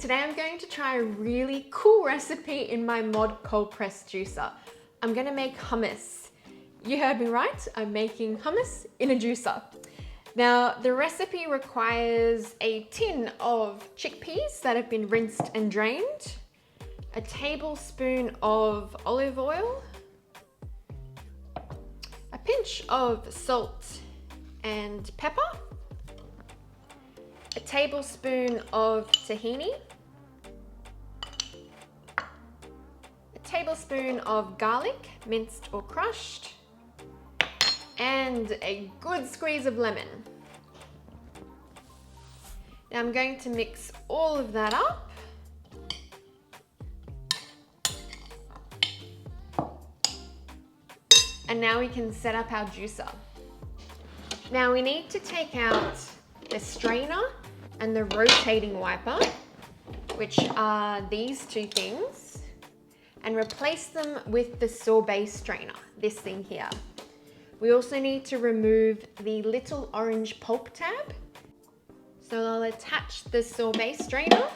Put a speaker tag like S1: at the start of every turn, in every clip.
S1: Today I'm going to try a really cool recipe in my mod cold press juicer. I'm gonna make hummus. You heard me right, I'm making hummus in a juicer. Now the recipe requires a tin of chickpeas that have been rinsed and drained, a tablespoon of olive oil, a pinch of salt and pepper, a tablespoon of tahini, a tablespoon of garlic, minced or crushed, and a good squeeze of lemon. Now I'm going to mix all of that up. And now we can set up our juicer. Now we need to take out the strainer and the rotating wiper, which are these two things, and replace them with the sorbet strainer, this thing here. We also need to remove the little orange pulp tab. So I'll attach the sorbet strainer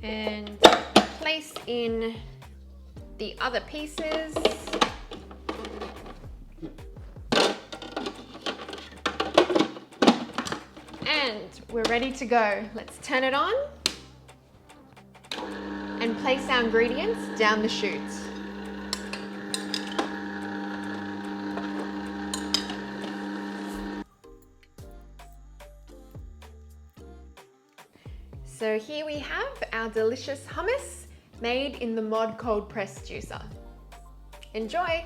S1: and place in the other pieces. And we're ready to go. Let's turn it on and place our ingredients down the chute. So here we have our delicious hummus made in the mod cold press juicer. Enjoy!